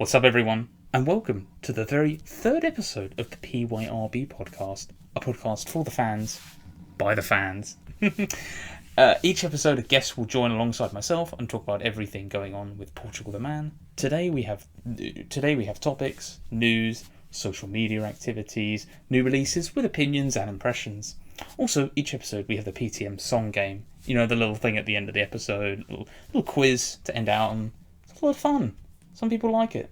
What's up, everyone, and welcome to the very third episode of the PYRB podcast, a podcast for the fans, by the fans. Each episode, a guest will join alongside myself and talk about everything going on with Portugal the Man. Today we have topics, news, social media activities, new releases with opinions and impressions. Also, each episode we have the PTM song game. You know, the little thing at the end of the episode, little quiz to end out on. It's a lot of fun. Some people like it.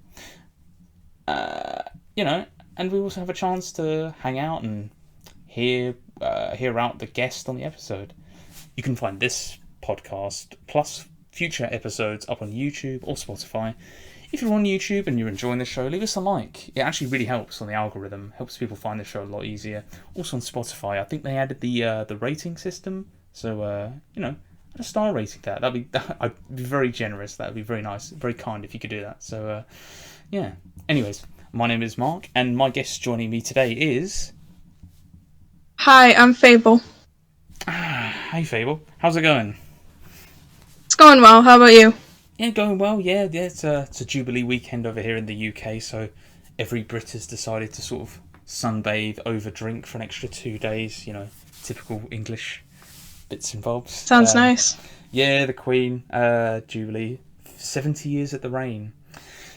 And we also have a chance to hang out and hear out the guest on the episode. You can find this podcast plus future episodes up on YouTube or Spotify. If you're on YouTube and you're enjoying the show, leave us a like. It actually really helps on the algorithm. Helps people find the show a lot easier. Also on Spotify, I think they added the rating system. So a star rating that. I'd be very generous. That'd be very nice, very kind if you could do that. So yeah. Anyways, my name is Mark, and my guest joining me today is. Hi, I'm Fable. Hey Fable, how's it going? It's going well. How about you? Yeah, going well. Yeah. It's a Jubilee weekend over here in the UK, so every Brit has decided to sort of sunbathe, overdrink for an extra 2 days. You know, typical English bits and bobs. Sounds nice. Yeah, the Queen, Jubilee, 70 years at the reign.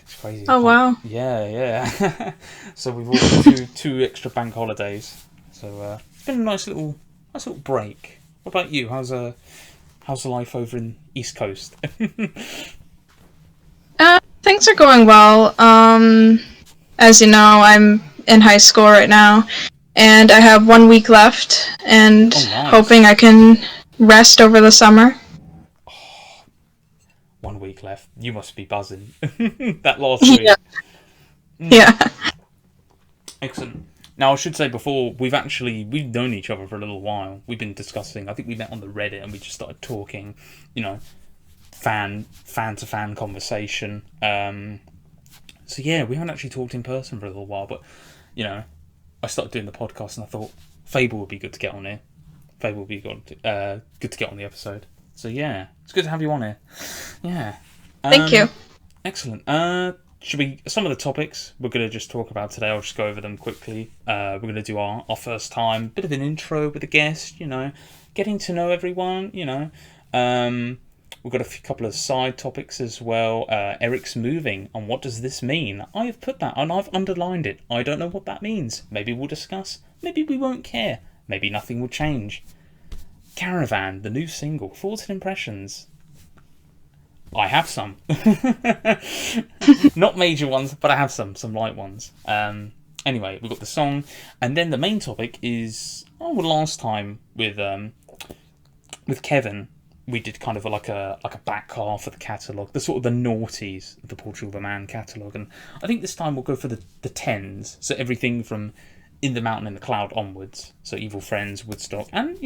It's crazy. Oh wow. Yeah. So we've all got two extra bank holidays. So it's been a nice little break. What about you? How's the life over in East Coast? Things are going well. As you know, I'm in high school right now, and I have 1 week left, and nice. Hoping I can rest over the summer. 1 week left. You must be buzzing. That last week. Yeah. Yeah. Excellent. Now, I should say before, we've known each other for a little while. We've been discussing, I think we met on the Reddit and we just started talking, fan to fan conversation. So yeah, we haven't actually talked in person for a little while, but, I started doing the podcast and I thought Fable would be good to get on here. Fable would be good to get on the episode. So yeah, it's good to have you on here. Yeah. Thank you. Excellent. Some of the topics we're going to just talk about today, I'll just go over them quickly. We're going to do our first time, bit of an intro with a guest, getting to know everyone, We've got a couple of side topics as well. Eric's moving, and what does this mean? I have put that, and I've underlined it. I don't know what that means. Maybe we'll discuss. Maybe we won't care. Maybe nothing will change. Caravan, the new single. Thoughts and impressions. I have some. Not major ones, but I have some light ones. Anyway, we've got the song, and then the main topic is last time with Kevin, we did kind of like a back half of the catalogue, the sort of the noughties of the Portugal the Man catalogue, and I think this time we'll go for the tens, so everything from In the Mountain and the Cloud onwards, so Evil Friends, Woodstock, and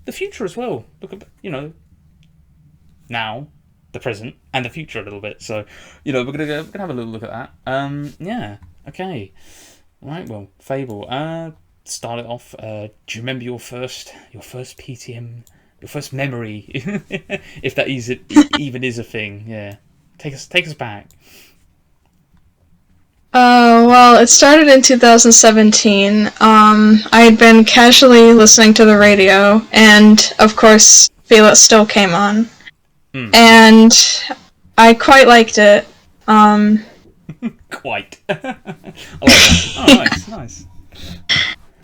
the future as well. Look at now, the present, and the future a little bit. So, we're gonna have a little look at that. Yeah, okay, right. Well, Fable. Start it off. Do you remember your first PTM, your first memory, if that even is a thing? Yeah, take us back. Well, it started in 2017. I had been casually listening to the radio, and of course, Feel It Still came on. And I quite liked it. Quite. I like that. Oh, nice.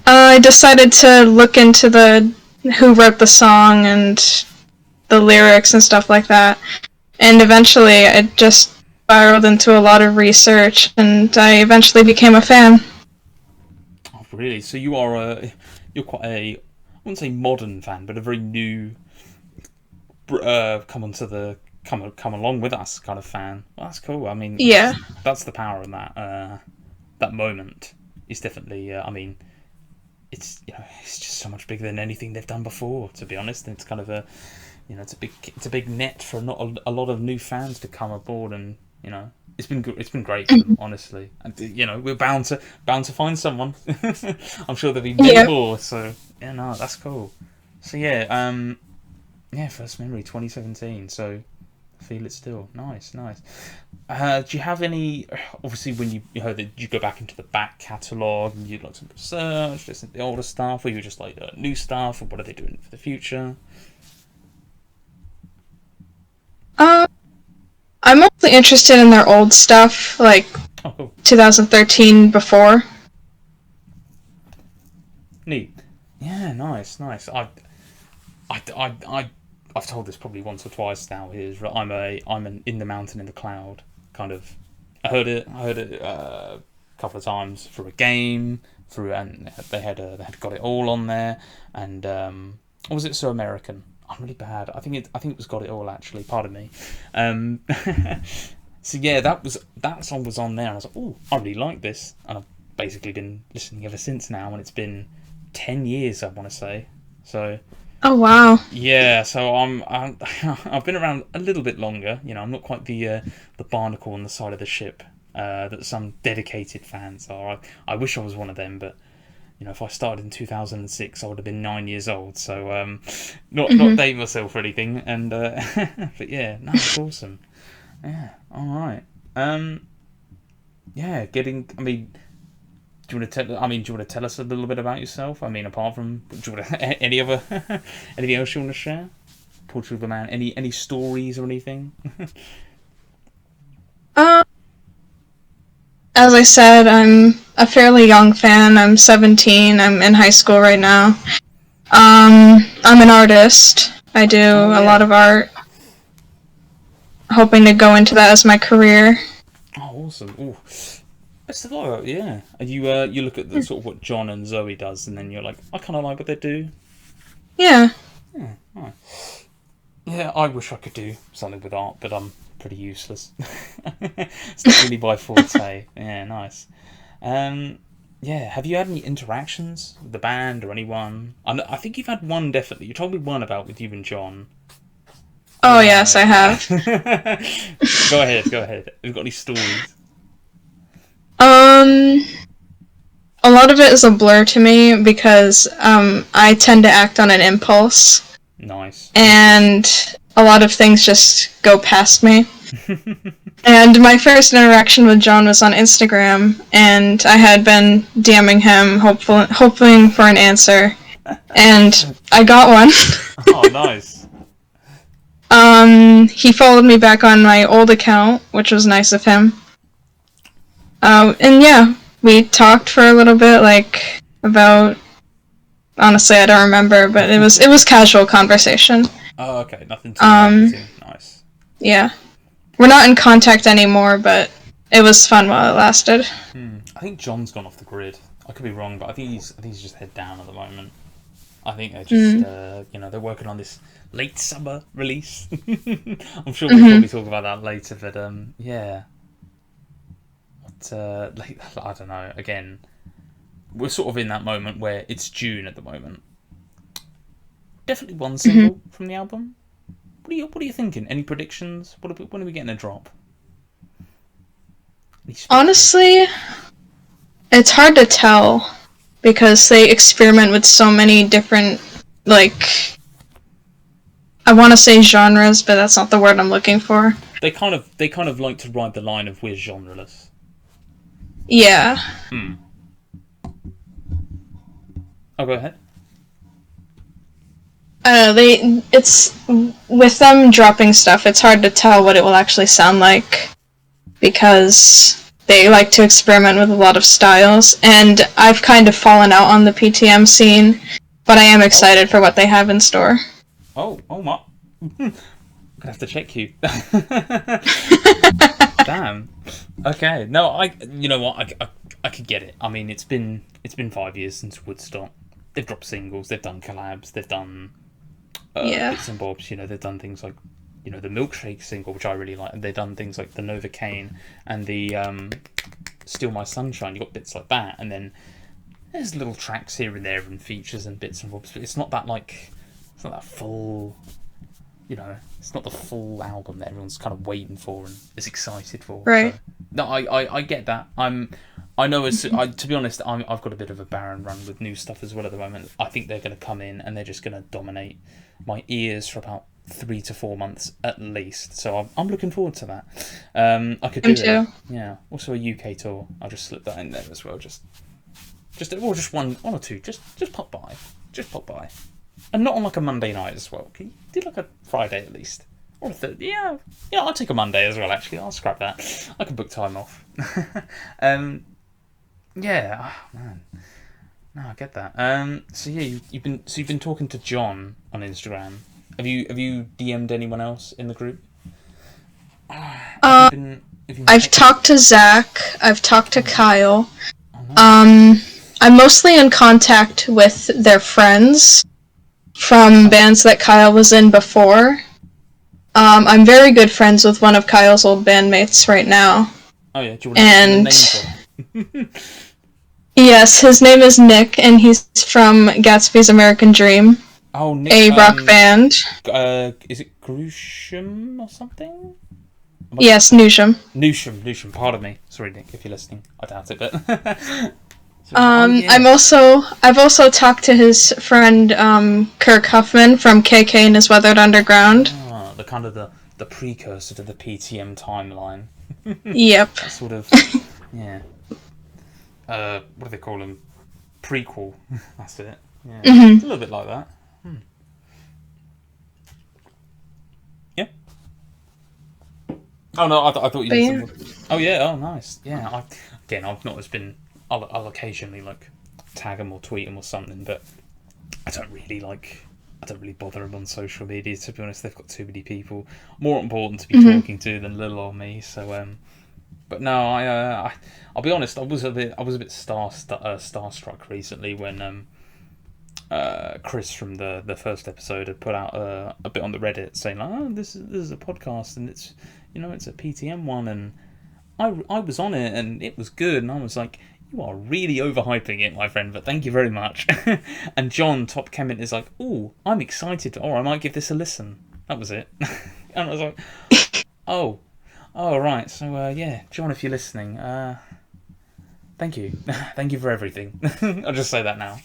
I decided to look into who wrote the song and the lyrics and stuff like that. And eventually I just spiraled into a lot of research, and I eventually became a fan. Oh, really? So you're quite I wouldn't say modern fan, but a very new come along with us kind of fan. Well, that's cool. I mean, yeah, that's the power in that moment. It's definitely. It's it's just so much bigger than anything they've done before. To be honest, and it's kind of it's a big net for not a lot of new fans to come aboard, and it's been good. It's been great for them, honestly. And we're bound to find someone. I'm sure there'll be many more. So yeah, no, that's cool. So yeah, first memory 2017. So Feel it still. Nice. Do you have any? Obviously, when you heard that you go back into the back catalogue and you like some research, listen to the older stuff, or you just like new stuff, or what are they doing for the future? I'm mostly interested in their old stuff, like Oh, cool. 2013 before. Neat. Yeah, nice. I've told this probably once or twice now. Is I'm an in the mountain in the cloud kind of. I heard it a couple of times through a game, and they had got it all on there, and or was it So American? I'm really bad. I think it was Got It All actually. Pardon me. Um, so yeah, that song was on there, and I was like, oh, I really like this, and I've basically been listening ever since now, and it's been 10 years, I want to say. So Oh wow. yeah, so I've been around a little bit longer. You know, I'm not quite the barnacle on the side of the ship that some dedicated fans are. I wish I was one of them, but you know, if I started in 2006, I would have been 9 years old. So not dating myself or anything. And but yeah, no, it's awesome. Yeah, all right. Yeah, I mean, do you want to tell? I mean, do you want to tell us a little bit about yourself? I mean, apart from, do you want to, anything else you want to share? Portugal the Man. Any stories or anything? Uh, as I said, I'm a fairly young fan. I'm 17. I'm in high school right now. I'm an artist. I do Oh a lot yeah. of art, hoping to go into that as my career. Oh, awesome. Ooh. Best of luck. Yeah. And you look at the sort of what John and Zoe does, and then you're like, I kind of like what they do. Yeah. Yeah. Right. Yeah. I wish I could do something with art, but I'm pretty useless. It's not really my forte. Yeah. Nice. Um, yeah, have you had any interactions with the band or anyone? I think you've had one definitely. You told me one about with you and John. Oh yes, I have. Go ahead. Have you got any stories? Um, a lot of it is a blur to me because I tend to act on an impulse, Nice. and a lot of things just go past me. And my first interaction with John was on Instagram, and I had been DMing him, hoping for an answer, and I got one. Oh, nice. He followed me back on my old account, which was nice of him. And yeah, we talked for a little bit, like about. Honestly, I don't remember, but it was casual conversation. Oh, okay. Nothing too marketing. Nice. Yeah, we're not in contact anymore, but it was fun while it lasted. I think John's gone off the grid. I could be wrong, but I think he's just head down at the moment. I think they're just they're working on this late summer release. I'm sure we'll probably talk about that later, but yeah. But I don't know. Again, we're sort of in that moment where it's June at the moment. Definitely one single from the album. What are you thinking? Any predictions? When are we getting a drop? Honestly, it's hard to tell because they experiment with so many different, like, I want to say genres, but that's not the word I'm looking for. They kind of like to ride the line of we're genreless. Yeah. Oh, go ahead. I don't know, it's, with them dropping stuff, it's hard to tell what it will actually sound like, because they like to experiment with a lot of styles, and I've kind of fallen out on the PTM scene, but I am excited for what they have in store. Oh my. I'm gonna have to check you. Damn. Okay. No, you know what? I could get it. I mean, it's been 5 years since Woodstock. They've dropped singles. They've done collabs. They've done bits and bobs. You know, they've done things like, you know, the Milkshake single, which I really like. They've done things like the Novocaine and the Steal My Sunshine. You got bits like that, and then there's little tracks here and there and features and bits and bobs. But it's not that full. You know, it's not the full album that everyone's kind of waiting for and is excited for. Right. So, no, I get that. I know to be honest, I've got a bit of a barren run with new stuff as well at the moment. I think they're going to come in and they're just going to dominate my ears for about 3 to 4 months at least. So I'm looking forward to that. I could Me do too. it. Yeah. Also a UK tour. I'll just slip that in there as well. Just one or two. Just pop by. Just pop by. And not on like a Monday night as well. Can you do like a Friday at least? Or a Thursday? Yeah. Yeah, I'll take a Monday as well, actually. I'll scrap that. I can book time off. Yeah. Oh, man. No, I get that. So yeah, you've been talking to John on Instagram. Have you DM'd anyone else in the group? Have you been I've talked to Zach. I've talked to Kyle. Oh, nice. I'm mostly in contact with their friends from bands that Kyle was in before. I'm very good friends with one of Kyle's old bandmates right now. Oh yeah, do you want to give a name drop? Yes, his name is Nick, and he's from Gatsby's American Dream, Oh, Nick, a rock band. Is it Grusham or something? Yes, Newsham. Newsham. Pardon me. Sorry, Nick, if you're listening. I doubt it, but. I've also talked to his friend Kirk Huffman from KK and his Weathered Underground. The kind of the precursor to the PTM timeline. Yep. That sort of, yeah. What do they call them? Prequel. That's it. Yeah. Mm-hmm. It's a little bit like that. Yeah. Oh no, I thought you did something. Oh yeah. Oh nice. Yeah. I've not been. I'll occasionally like tag them or tweet them or something, but I don't really bother them on social media. To be honest, they've got too many people more important to be talking to than little old me. So, but no, I'll be honest. I was a bit starstruck recently when Chris from the first episode had put out a bit on the Reddit saying like, oh, this is a podcast and it's it's a PTM one, and I was on it and it was good, and I was like, you are really overhyping it, my friend, but thank you very much. And John, top comment, is like, oh, I'm excited. I might give this a listen. That was it. And I was like, oh, right. So, yeah, John, if you're listening, thank you. Thank you for everything. I'll just say that now.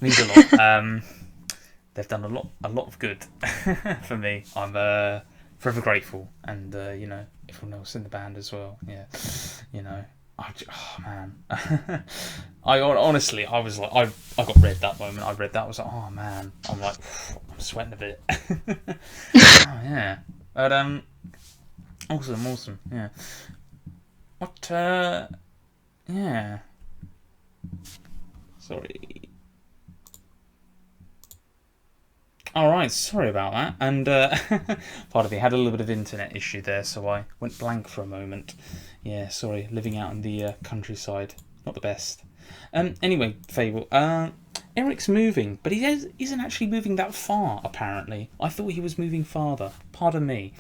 Means a lot. They've done a lot of good for me. I'm forever grateful. And, everyone else in the band as well. Yeah, oh man, I honestly, I was like, I got read that moment. I read that, I was like, oh man, I'm like, I'm sweating a bit. Oh yeah, but awesome, yeah. What? Yeah. Sorry. Alright, sorry about that. And pardon me, had a little bit of internet issue there, so I went blank for a moment. Yeah, sorry, living out in the countryside. Not the best. Anyway, Fable. Eric's moving, but he isn't actually moving that far, apparently. I thought he was moving farther. Pardon me.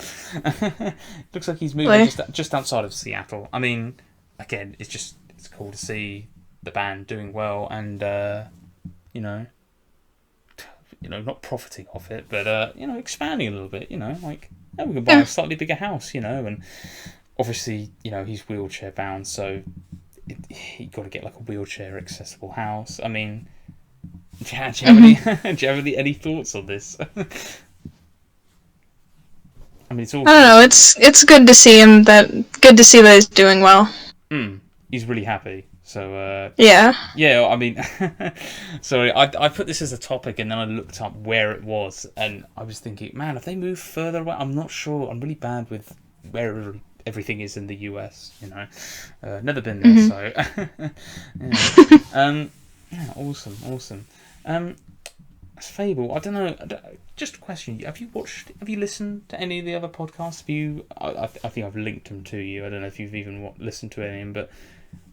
Looks like he's moving just outside of Seattle. I mean, again, it's cool to see the band doing well and, not profiting off it, but, expanding a little bit, like, we can buy a slightly bigger house, and obviously, he's wheelchair bound, so he got to get like a wheelchair accessible house. I mean, do you have any thoughts on this? I mean, it's all. I don't know. It's good to see him. Good to see that he's doing well. He's really happy. So yeah. I mean, sorry, I put this as a topic and then I looked up where it was, and I was thinking, man, have they moved further away? I'm not sure. I'm really bad with where everything is in the US. Never been there, so yeah. Yeah, awesome. Fable, I don't know. Just a question: have you listened to any of the other podcasts? I think I've linked them to you. I don't know if you've even listened to any of them, but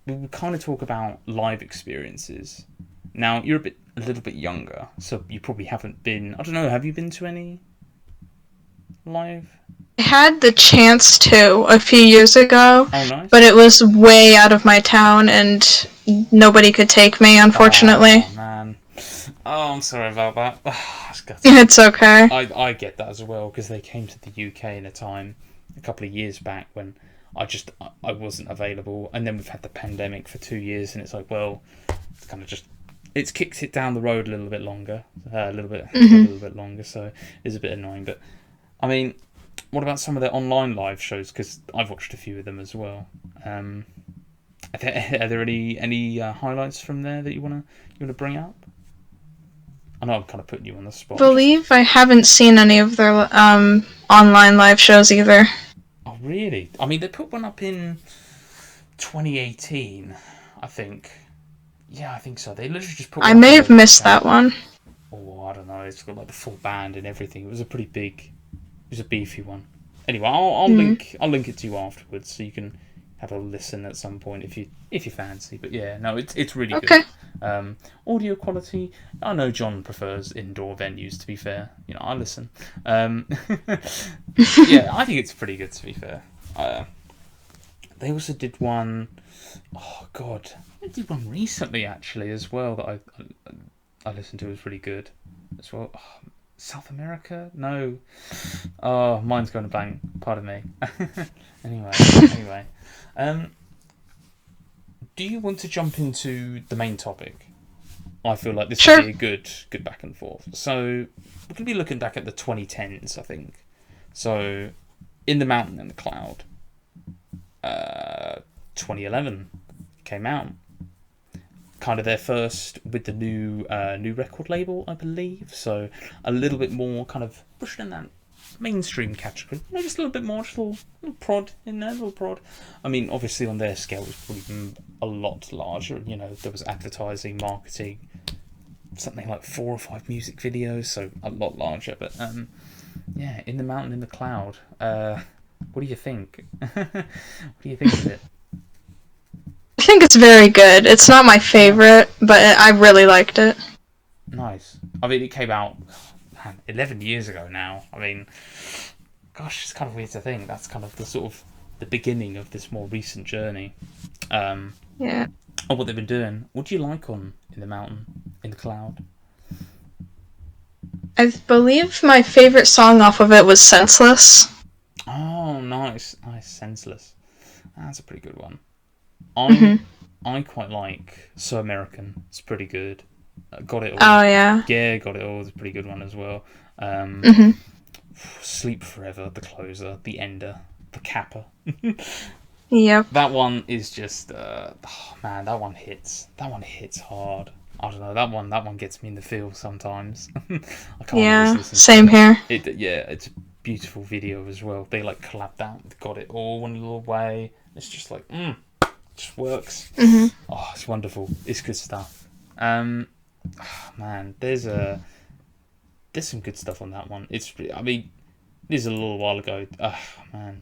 we kind of talk about live experiences. Now you're a little bit younger, so you probably haven't been. I don't know. Have you been to any live? I had the chance to a few years ago, nice. But it was way out of my town, and nobody could take me, unfortunately. Oh man. Oh, I'm sorry about that. It's okay. I get that as well, because they came to the UK in a couple of years back when I wasn't available, and then we've had the pandemic for 2 years, and it's like, well, it's kind of just it's kicked it down the road a little bit longer, a little bit longer. So it's a bit annoying. But I mean, what about some of their online live shows? Because I've watched a few of them as well. Are there any highlights from there that you wanna bring up? I know I'm kind of putting you on the spot. I believe I haven't seen any of their online live shows either. Oh, really? I mean, they put one up in 2018, I think. Yeah, I think so. They literally just put one I up may on have their missed website. that one. Oh, I don't know. It's got like the full band and everything. It was a beefy one. Anyway, I'll link it to you afterwards, so you can have a listen at some point if you fancy. But yeah, no, it's really Okay. good. Audio quality. I know John prefers indoor venues. To be fair, I listen. Yeah, I think it's pretty good. To be fair, they also did one. Oh God, they did one recently actually as well that I listened to. It was pretty good as well. Oh, South America? No. Oh, mine's going to blank. Pardon me. Anyway. Do you want to jump into the main topic? I feel like this would be a good back and forth. So we're going to be looking back at the 2010s, I think. So, In the Mountain and the Cloud, 2011 came out. Kind of their first with the new record label, I believe. So a little bit more kind of pushing in that mainstream category. Just a little bit more, just a little prod in there, little prod. I mean, obviously on their scale it was probably a lot larger. There was advertising, marketing, something like 4 or 5 music videos, so a lot larger. But yeah, In the Mountain, in the Cloud. What do you think? What do you think of it? I think it's very good. It's not my favorite, but I really liked it. Nice. I mean, it came out 11 years ago now. I mean, gosh, it's kind of weird to think that's kind of the sort of the beginning of this more recent journey. Yeah. Of what they've been doing. What do you like on In the Mountain, in the Cloud? I believe my favorite song off of it was Senseless. Oh, nice. Senseless. That's a pretty good one. I quite like So American. It's pretty good. Got It All. Oh, yeah. Yeah, Got It All is a pretty good one as well. Sleep Forever, the closer, the ender, the capper. Yep. That one is just, man, that one hits. That one hits hard. I don't know, that one gets me in the feels sometimes. I can't always listen same to here. it's a beautiful video as well. They like collabed out with Got It All in a little way. It's just like, just works. Oh, it's wonderful. It's good stuff. Man, there's some good stuff on that one. This is a little while ago. Man,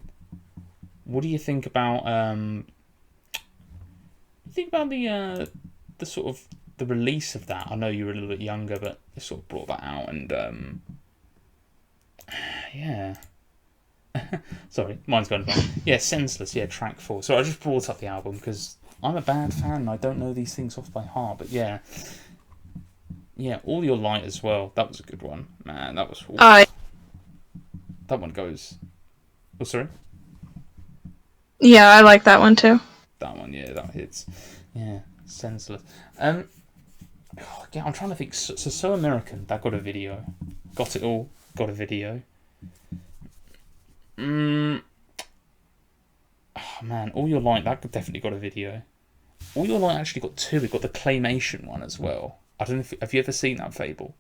what do you think about the sort of the release of that? I know you were a little bit younger, but they sort of brought that out, and yeah. Sorry, mine's going blank. Yeah, Senseless. Yeah, track 4. So I just brought up the album because I'm a bad fan and I don't know these things off by heart. But yeah, All Your Light as well. That was a good one, man. That was. That one goes. Oh, sorry. Yeah, I like that one too. That one, yeah, that hits. Yeah, Senseless. Yeah, I'm trying to think. So American. That got a video. Got It All. Got a video. Oh man, All Your Light, that definitely got a video. All Your Light actually got 2. It got the claymation one as well. I don't know have you ever seen that, Fable?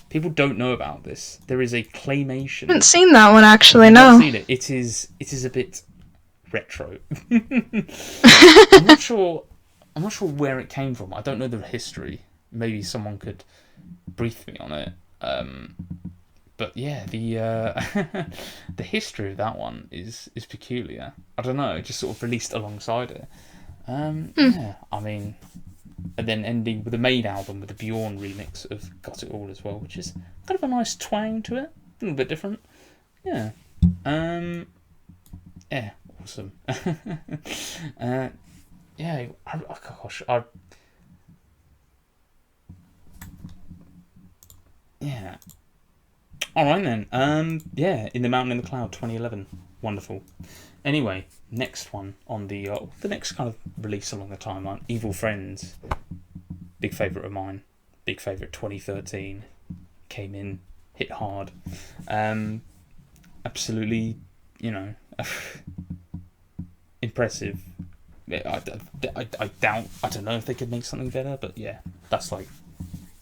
People don't know about this. There is a claymation. I haven't seen that one actually. I've no. not seen it. It is a bit retro. I'm not sure where it came from. I don't know the history. Maybe someone could brief me on it. But yeah, the the history of that one is peculiar. I don't know, it just sort of released alongside it. Yeah, I mean, and then ending with the main album with the Bjorn remix of Got It All as well, which is kind of a nice twang to it, a little bit different. Yeah, yeah, awesome. Yeah, gosh, yeah. Alright then, yeah, In the Mountain, in the Cloud, 2011. Wonderful. Anyway, next one on the next kind of release along the timeline, Evil Friends. Big favourite of mine. big favourite. 2013 came in, hit hard. Absolutely, impressive. I doubt. I don't know if they could make something better, but yeah, that's like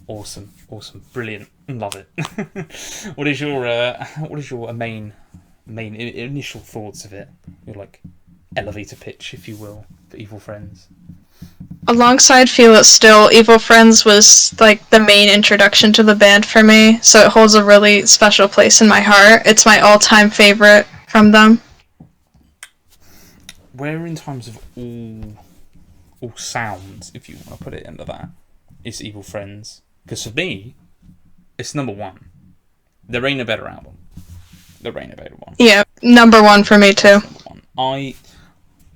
awesome, brilliant, love it. What is your main initial thoughts of it? Your like elevator pitch, if you will, for Evil Friends. Alongside Feel It Still, Evil Friends was like the main introduction to the band for me, so it holds a really special place in my heart. It's my all-time favorite from them. Where in terms of all sounds, if you want to put it into that, is Evil Friends? Because for me, it's number one. There ain't a better album. There ain't a better one. Yeah, number one for me too.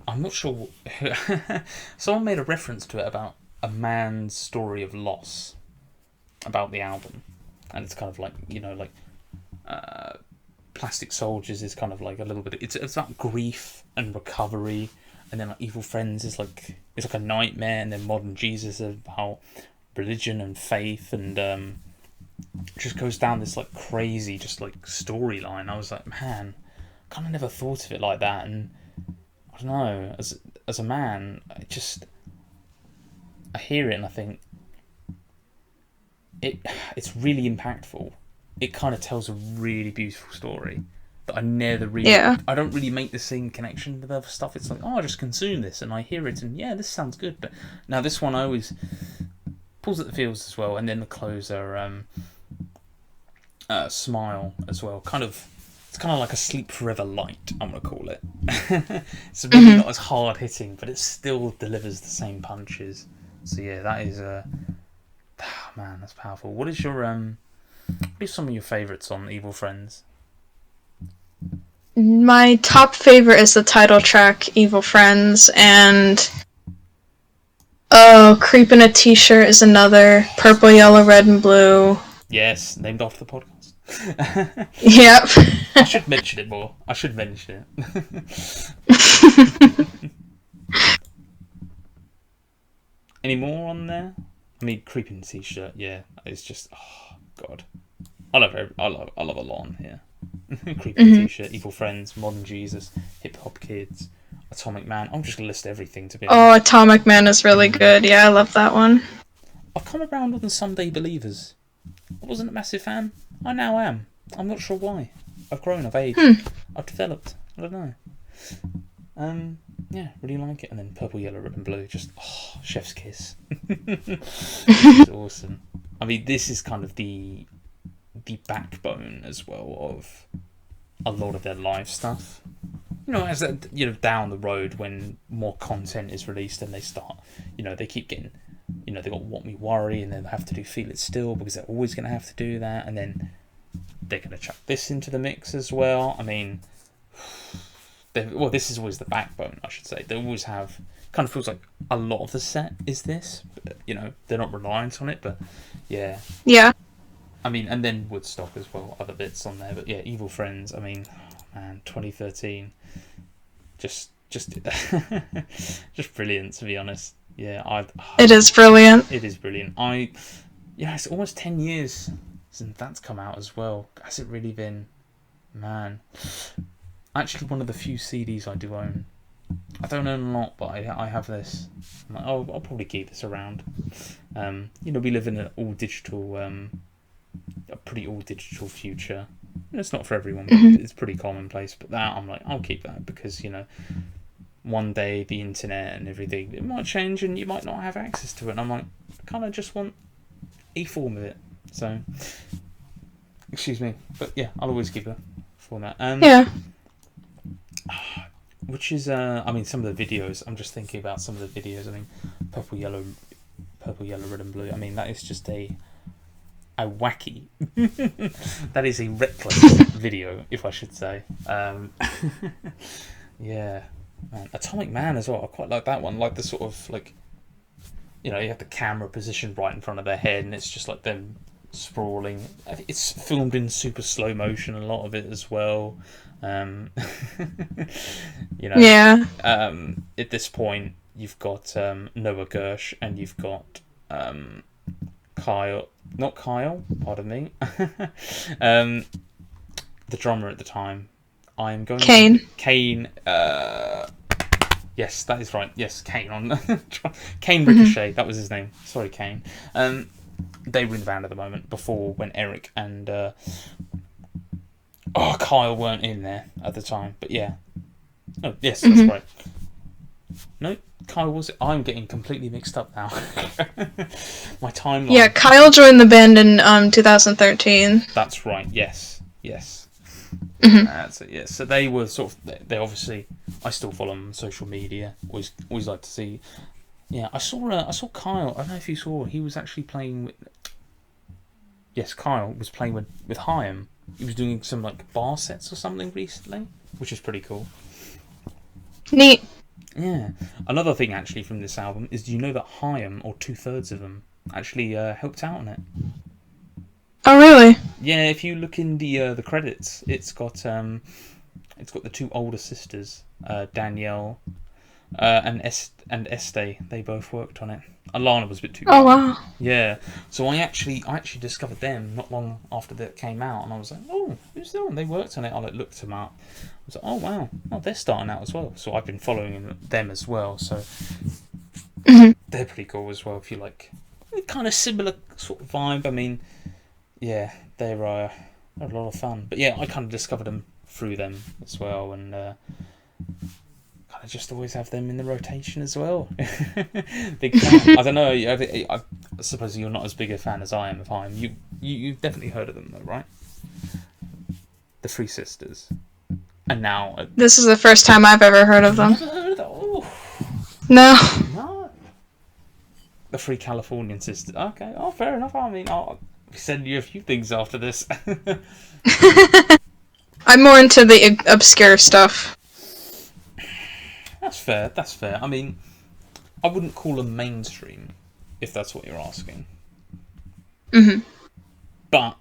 I'm not sure. Someone made a reference to it about a man's story of loss about the album, and it's kind of like Plastic Soldiers is kind of like a little bit. It's about grief and recovery, and then like Evil Friends is like a nightmare, and then Modern Jesus is about religion and faith, and just goes down this like crazy just like storyline. I was like, man, kind of never thought of it like that, and I don't know. As a man, I hear it and I think it's really impactful. It kind of tells a really beautiful story that I never really. Yeah. I don't really make the same connection with other stuff. It's like, oh, I just consume this and I hear it and yeah, this sounds good. But now this one I always pulls at the feels as well, and then the closer, Smile as well. It's kind of like a Sleep Forever light, I'm going to call it. It's maybe not as hard hitting, but it still delivers the same punches. So yeah, that is man, that's powerful. What are some of your favourites on Evil Friends? My top favorite is the title track, Evil Friends, and Creep in a T-shirt is another. Purple, Yellow, Red, and Blue. Yes, named after the podcast. Yep. I should mention it more. Any more on there? I mean, Creeping T-shirt. Yeah, it's just god. I love a lot on here. Creeping T-shirt, Evil Friends, Modern Jesus, Hip Hop Kids, Atomic Man. I'm just gonna list everything to be honest. Oh, Atomic Man is really good. Yeah, I love that one. I've come around on Sunday Believers. I wasn't a massive fan. I now am. I'm not sure why. I've grown, I've aged, I've developed. I don't know. Yeah, really like it. And then Purple, Yellow, Red and Blue, just chef's kiss. It's awesome. I mean, this is kind of the backbone as well of a lot of their live stuff. As down the road when more content is released and they start, they keep getting, they got What Me Worry and then they have to do Feel It Still because they're always going to have to do that, and then they're going to chuck this into the mix as well. I mean, this is always the backbone, I should say. They always have, kind of feels like a lot of the set is this, but, they're not reliant on it, but yeah. Yeah. I mean, and then Woodstock as well, other bits on there, but yeah, Evil Friends, I mean, man, 2013, just just brilliant, to be honest. Yeah, it is brilliant. It is brilliant. It's almost 10 years since that's come out as well. Has it really been? Man, actually, one of the few CDs I do own. I don't own a lot, but I have this. I'll probably keep this around. We live in an all digital, a pretty all digital future. It's not for everyone, but it's pretty commonplace. But that I'm like, I'll keep that because one day the internet and everything, it might change and you might not have access to it. And I'm like, I kind of just want a form of it. So, excuse me, but yeah, I'll always keep a format. Yeah. Which is, I mean, some of the videos. I'm just thinking about some of the videos. I mean, Purple, Yellow, Red and Blue. I mean, that is just a wacky. That is a reckless video, if I should say. Yeah, man. Atomic Man as well. I quite like that one. Like the sort of like, you have the camera positioned right in front of their head, and it's just like them sprawling. I think it's filmed in super slow motion. A lot of it as well. Yeah. At this point, you've got Noah Gersh, and you've got Kyle, not Kyle, pardon me. The drummer at the time. I'm going Kane. Kane. Yes, that is right. Yes, Kane on Kane Ricochet. That was his name. Sorry, Kane. They were in the band at the moment before when Eric and Kyle weren't in there at the time. But yeah. Oh, yes, that's right. No, Kyle was. I'm getting completely mixed up now. My timeline. Yeah, Kyle joined the band in 2013. That's right. Yes. So yeah, so they were sort of. They obviously. I still follow them on social media. Always like to see. Yeah, I saw Kyle. I don't know if you saw. He was actually playing with. Yes, Kyle was playing with Haim. He was doing some like bar sets or something recently, which is pretty cool. Neat. Yeah. Another thing actually from this album is, do you know that Haim, or 2/3 of them, actually helped out on it? Oh, really? Yeah, if you look in the credits, it's got the two older sisters, Danielle and Este. They both worked on it. Alana was a bit too young. Oh, wow. Yeah. So I actually discovered them not long after that came out, and I was like, oh, who's that one? They worked on it. I looked them up. I was like, oh wow, they're starting out as well. So I've been following them as well. So they're pretty cool as well. If you like, kind of similar sort of vibe. I mean, yeah, they're a lot of fun. But yeah, I kind of discovered them through them as well, and kind of just always have them in the rotation as well. Big fan. I don't know. I suppose you're not as big a fan as I am of Haim. You've definitely heard of them though, right? The Three Sisters. And now... This is the first time I've ever heard of them. Never heard of that? Oh. No. The Three Californian Sisters. Okay, fair enough. I mean, I'll send you a few things after this. I'm more into the obscure stuff. That's fair. I mean, I wouldn't call them mainstream, if that's what you're asking. But,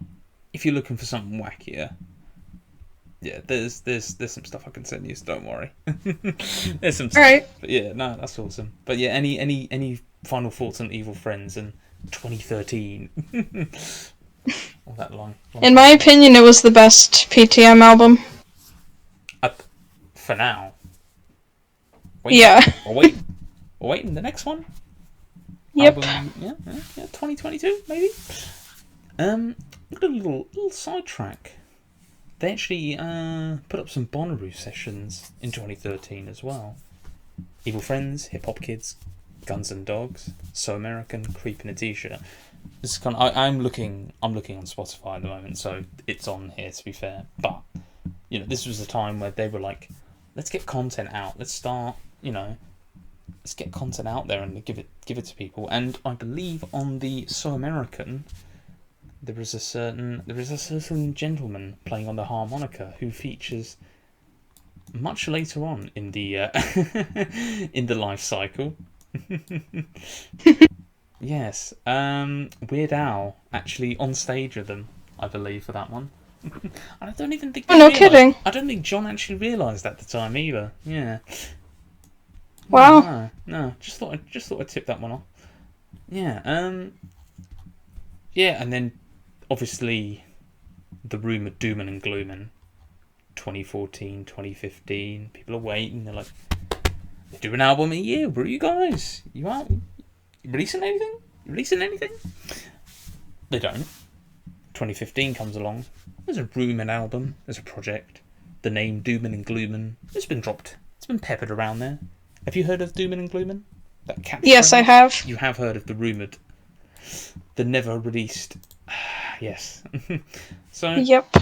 if you're looking for something wackier... Yeah, there's some stuff I can send you, so don't worry. There's some stuff. Alright. But yeah, no, that's awesome. But yeah, any final thoughts on Evil Friends in 2013? All that long In my opinion, it was the best PTM album. For now. Yeah. We're waiting the next one. Yep. Album, yeah, 2022 maybe. Got a little sidetrack. They actually put up some Bonnaroo sessions in 2013 as well. Evil Friends, Hip Hop Kids, Guns and Dogs, So American, Creep in a T-shirt. This is kind of, I'm looking on Spotify at the moment, so it's on here to be fair. But this was a time where they were like, let's get content out. Let's start, let's get content out there and give it to people. And I believe on the So American, there is a certain gentleman playing on the harmonica who features much later on in the in the life cycle. Yes, Weird Al actually on stage with them, I believe, for that one. I don't even think. Oh, no kidding. I don't think John actually realised at the time either. Yeah. Wow. No. Just thought I'd tip that one off. Yeah. Yeah, and then obviously the rumoured Doomin' and Gloomin', 2014, 2015. People are waiting. They're like, they do an album a year. Where are you guys? You out? Releasing anything? They don't. 2015 comes along. There's a rumoured album. There's a project. The name Doomin' and Gloomin'. It's been dropped. It's been peppered around there. Have you heard of Doomin' and Gloomin'? That catchphrase? Yes, I have. You have heard of the rumoured, the never released. Yes. So. Yep.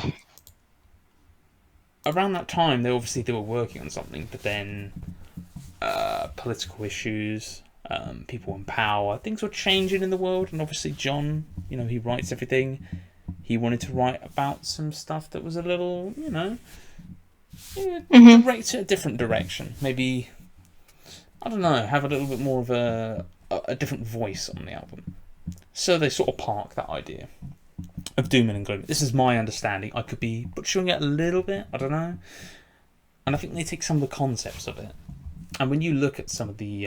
Around that time, they were working on something, but then political issues, people in power, things were changing in the world, and obviously John, he writes everything. He wanted to write about some stuff that was a little, direct a different direction. Maybe, I don't know, have a little bit more of a different voice on the album. So they sort of park that idea of Doomin' and Gloomin'. This is my understanding. I could be butchering it a little bit. I don't know. And I think they take some of the concepts of it. And when you look at some of the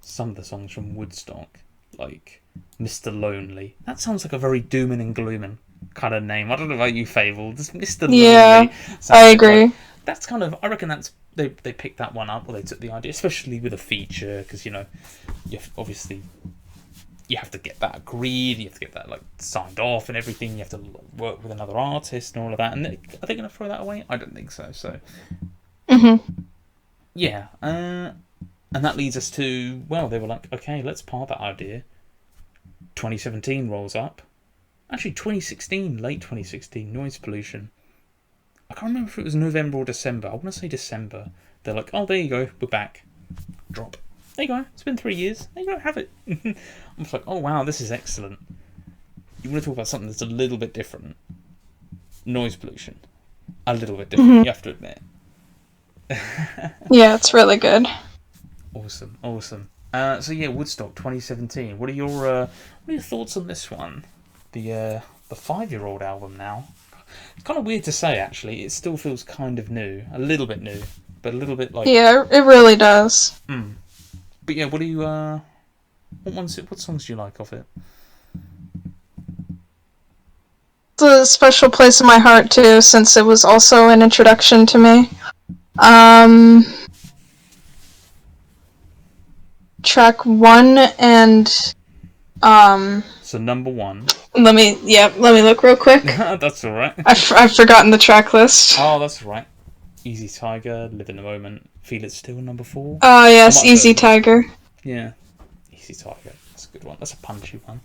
songs from Woodstock, like Mr. Lonely. That sounds like a very dooming and glooming kind of name. I don't know about you, Fable. Does Mr. Lonely sound I a bit agree. like, that's kind of, I reckon that's they picked that one up, or they took the idea, especially with a feature, because you obviously you have to get that agreed, you have to get that like signed off and everything. You have to work with another artist and all of that. And are they going to throw that away? I don't think so. So yeah, and that leads us to, well, they were like, okay, let's park that idea. 2017 rolls up. Actually, 2016, late 2016, noise pollution. I can't remember if it was November or December. I want to say December. They're like, oh, there you go, we're back. Drop. There you go. It's been 3 years. There you go, have it. I'm just like, oh wow, this is excellent. You want to talk about something that's a little bit different? Noise pollution. A little bit different, you have to admit. Yeah, it's really good. Awesome. So yeah, Woodstock 2017. What are your thoughts on this one? The 5-year-old album now. It's kind of weird to say, actually. It still feels kind of new, a little bit new, but a little bit like. Yeah, it really does. But yeah, what do you what songs do you like off it? It's a special place in my heart too, since it was also an introduction to me. Track 1 and So number 1. let me look real quick. That's all right. I've forgotten the track list. Oh, that's all right. Easy Tiger, Live in the Moment, Feel It Still, number 4. Oh yes, Easy Tiger. Yeah, Easy Tiger. That's a good one. That's a punchy one.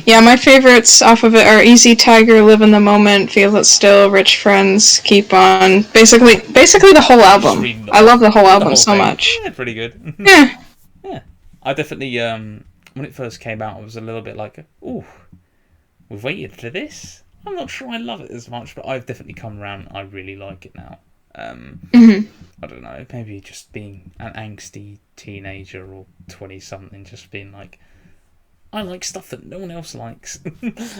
Yeah, my favorites off of it are Easy Tiger, Live in the Moment, Feel It Still, Rich Friends, Keep On. Basically the whole album. I love the whole album so much. Yeah, pretty good. Yeah. Yeah. I definitely, when it first came out, I was a little bit like, ooh, we've waited for this? I'm not sure I love it as much, but I've definitely come around. I really like it now. I don't know, maybe just being an angsty teenager or 20-something, just being like, I like stuff that no one else likes.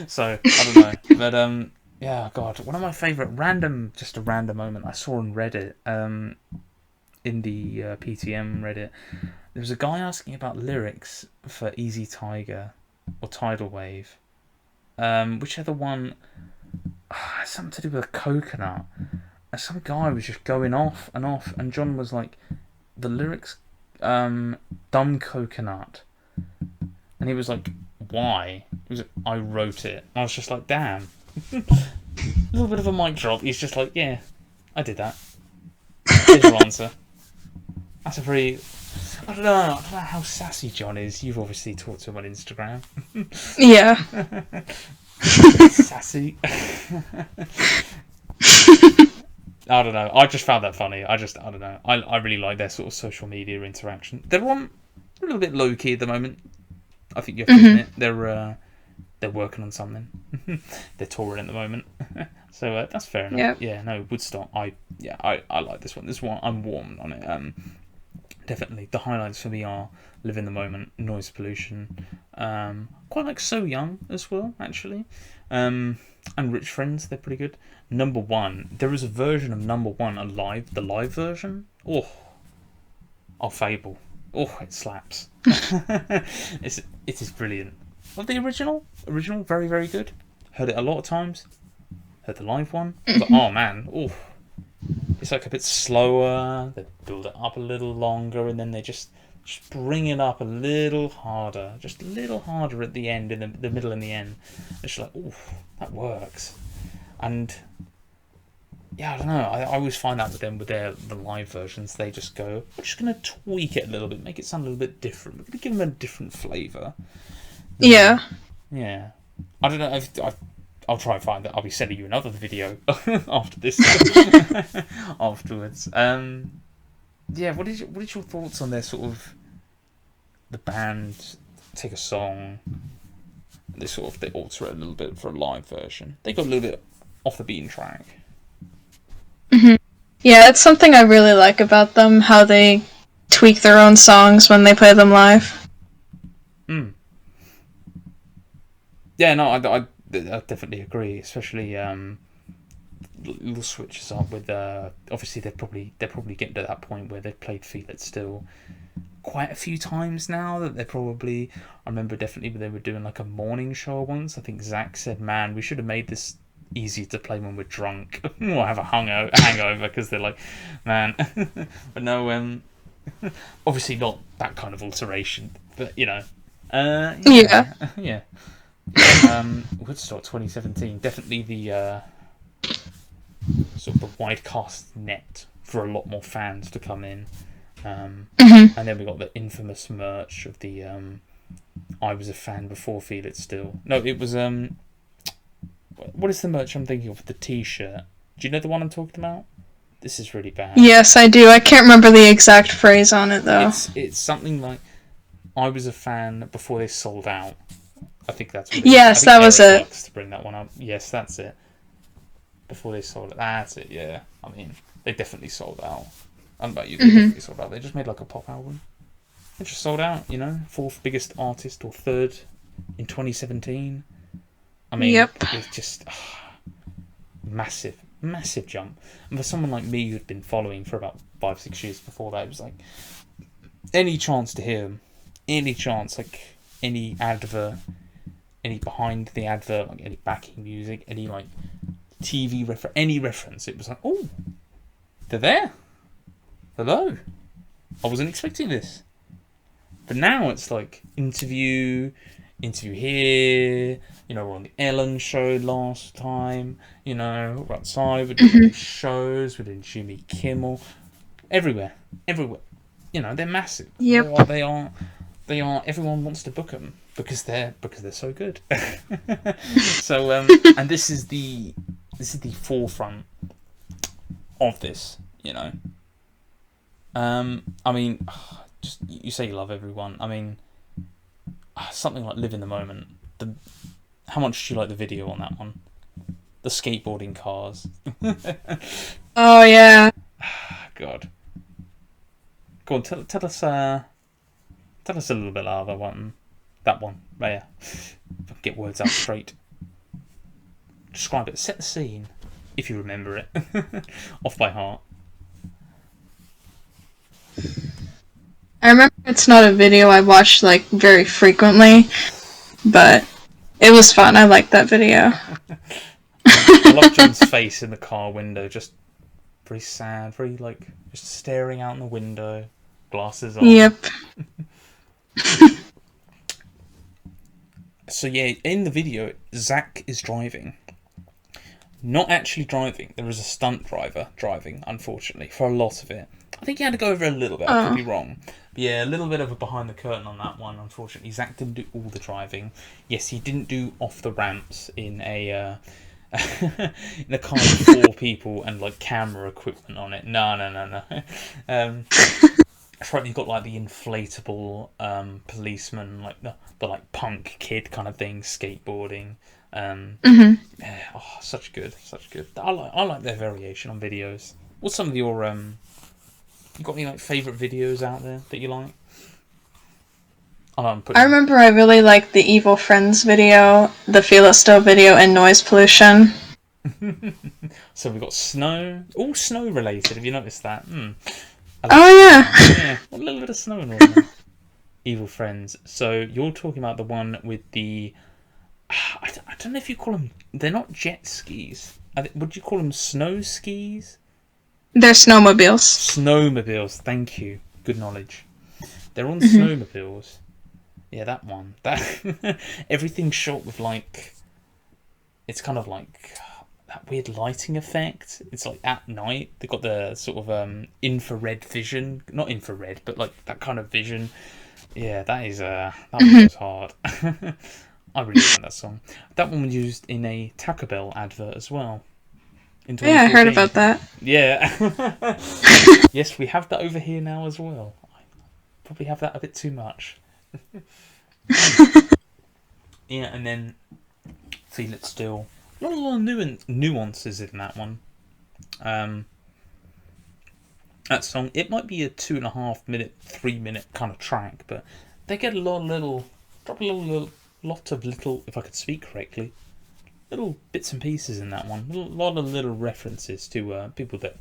So, I don't know. But, yeah, God, one of my favourite just a random moment I saw on Reddit, in the PTM Reddit, there was a guy asking about lyrics for Easy Tiger or Tidal Wave. Whichever one, has something to do with a coconut. And some guy was just going off, and John was like, the lyrics, dumb coconut. And he was like, why? He was like, I wrote it. I was just like, damn. A little bit of a mic drop. He's just like, yeah, I did that. Here's your answer. That's a very... I don't know how sassy John is. You've obviously talked to him on Instagram. Yeah. Sassy. I don't know. I just found that funny. I don't know. I really like their sort of social media interaction. They're on a little bit low key at the moment. I think you have to admit they're working on something. They're touring at the moment, so that's fair enough. Yep. Yeah, no, Woodstock. I like this one. This one I'm warm on it. Definitely the highlights for me are Live in the Moment, Noise Pollution. Quite like So Young as well, actually. And Rich Friends, they're pretty good. Number 1, there is a version of Number 1, the live version. Oh, Fable. Oh, it slaps. It is brilliant. Well, the original, very, very good. Heard it a lot of times. Heard the live one. But, oh man, oh, it's like a bit slower. They build it up a little longer, and then they just bring it up a little harder, just a little harder at the end, in the middle and the end. It's like, oh, that works. And yeah, I don't know. I always find that with them, with the live versions, they just go, we're just going to tweak it a little bit, make it sound a little bit different. We're going to give them a different flavour. Yeah. Yeah. I don't know. I'll try and find that. I'll be sending you another video after this. Afterwards. Yeah. What is your thoughts on their sort of the band take a song, they alter it a little bit for a live version. They got a little bit off the beaten track. Yeah, it's something I really like about them, how they tweak their own songs when they play them live. Yeah, no, I definitely agree. Especially little switches up with obviously they're probably getting to that point where they've played Feel It Still quite a few times now that they're probably. I remember definitely when they were doing like a morning show once. I think Zach said, "Man, we should have made this easier to play when we're drunk or have a hangover," because they're like, man. But no, obviously not that kind of alteration, but Yeah. yeah. Woodstock 2017, definitely the sort of the wide cast net for a lot more fans to come in. And then we got the infamous merch of the I was a fan before Feel It Still. No, it was what is the merch I'm thinking of? The T-shirt. Do you know the one I'm talking about? This is really bad. Yes, I do. I can't remember the exact phrase on it though. It's something like I was a fan before they sold out. I think that's what yes, that was Eric it. likes to bring that one up. Yes, that's it. Before they sold it. That's it, yeah. I mean, they definitely sold out. I don't know about you, they definitely sold out. They just made like a pop album. They just sold out, fourth biggest artist or third in 2017. I mean, Yep. it's just massive jump. And for someone like me who'd been following for about 5-6 years before that, it was like any chance to hear them, any chance, like any advert, any behind the advert, like any backing music, any like TV reference, any reference, it was like, oh, they're there. Hello. I wasn't expecting this. But now it's like interview here. We're on the Ellen show last time. We're outside. We're doing these shows. We're doing Jimmy Kimmel. Everywhere. They're massive. Yep. They are. Everyone wants to book them because they're so good. So and this is the forefront of this. I mean, just you say you love everyone. I mean, something like Live in the Moment. How much do you like the video on that one? The skateboarding cars. Oh yeah. God. Go on, tell us a little bit about that one. Yeah. Get words out straight. Describe it. Set the scene, if you remember it, off by heart. I remember it's not a video I watched like very frequently, but it was fun. I liked that video. I love John's face in the car window, just very sad, very like just staring out in the window, glasses on. Yep. So yeah, in the video, Zach is driving. Not actually driving. There is a stunt driver driving, unfortunately, for a lot of it. I think he had to go over a little bit. I could be wrong. But yeah, a little bit of a behind the curtain on that one, unfortunately. Zach didn't do all the driving. Yes, he didn't do off the ramps in a in a car with 4 people and like camera equipment on it. No. That's right, you've got like the inflatable policeman, like the like punk kid kind of thing, skateboarding. Yeah, such good. I like their variation on videos. What's some of your you got any like favourite videos out there that you like? I remember I really liked the Evil Friends video, the Feel It Still video, and Noise Pollution. So we've got snow, all snow related. Have you noticed that? Yeah. A little bit of snow and all that. Evil Friends. So you're talking about the one with the I don't know if you call them. They're not jet skis. Would you call them snow skis? They're snowmobiles. Snowmobiles. Thank you. Good knowledge. They're on snowmobiles. Yeah, that one. That everything's shot with like. It's kind of like that weird lighting effect. It's like at night. They've got the sort of infrared vision. Not infrared, but like that kind of vision. Yeah, that is that one goes hard. I really like that song. That one was used in a Taco Bell advert as well. Yeah, I heard about that. Yeah. Yes, we have that over here now as well. I probably have that a bit too much. Yeah, and then Feel It Still. A lot of nuances in that one. That song, it might be a 2.5 minute, 3 minute kind of track, but they get a lot of little, if I could speak correctly, little bits and pieces in that one. A lot of little references to people that,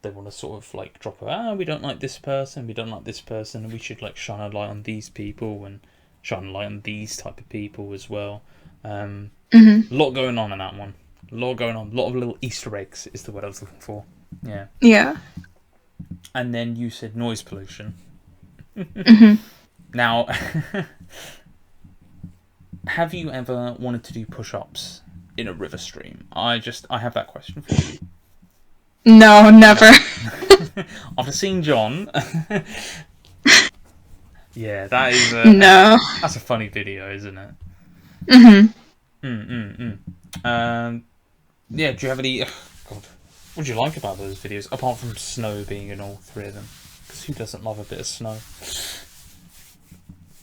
they want to sort of like drop we don't like this person, we don't like this person, and we should like shine a light on these people and shine a light on these type of people as well. A lot going on in that one. A lot going on. A lot of little Easter eggs is the word I was looking for. Yeah. Yeah. And then you said noise pollution. Mm-hmm. Now, have you ever wanted to do push-ups in a river stream? I have that question for you. No, never. After seeing John, yeah, that is no. That's a funny video, isn't it? Yeah. Do you have any? God, what do you like about those videos apart from snow being in all three of them? Because who doesn't love a bit of snow?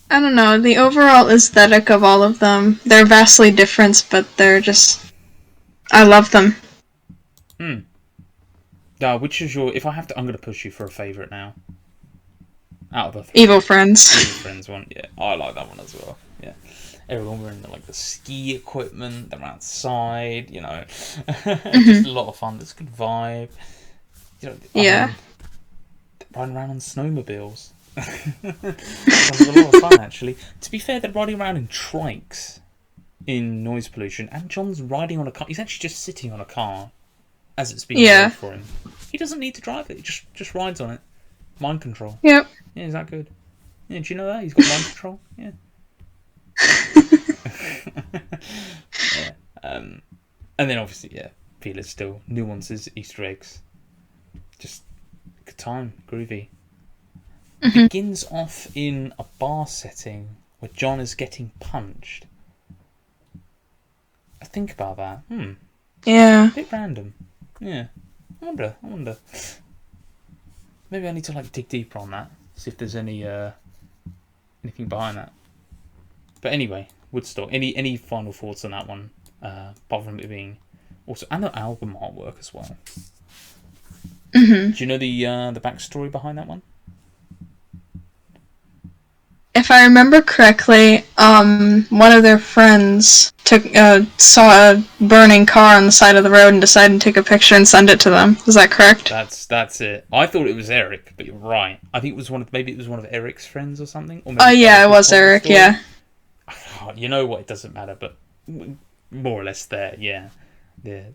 I don't know. The overall aesthetic of all of them, they're vastly different, but they're just. I love them. Which is your? If I have to, I'm going to push you for a favourite now. Out of the three. Evil Friends. Evil Friends one, yeah, I like that one as well. Yeah, everyone wearing like the ski equipment, they're outside, you know, just a lot of fun. It's a good vibe. You know, yeah. Riding around on snowmobiles. Sounds a lot of fun, actually. To be fair, they're riding around in trikes in noise pollution, and John's riding on a car. He's actually just sitting on a car as it's being made for him. He doesn't need to drive it. He just rides on it. Mind control. Yep. Yeah, is that good? Yeah, do you know that? He's got mind control. Yeah. Yeah. And then obviously, yeah, feel it still. Nuances, Easter eggs. Just good time, groovy. Begins off in a bar setting where John is getting punched. I think about that. Yeah. A bit random. Yeah. I wonder. Maybe I need to like dig deeper on that. See if there's any anything behind that. But anyway, Woodstock. Any final thoughts on that one? Apart from it being also, and the album artwork as well. Do you know the backstory behind that one? If I remember correctly, one of their friends saw a burning car on the side of the road and decided to take a picture and send it to them. Is that correct? That's it. I thought it was Eric, but you're right. I think it was one of Eric's friends or something. Or maybe it was Eric. Yeah. You know what? It doesn't matter, but more or less there. Yeah.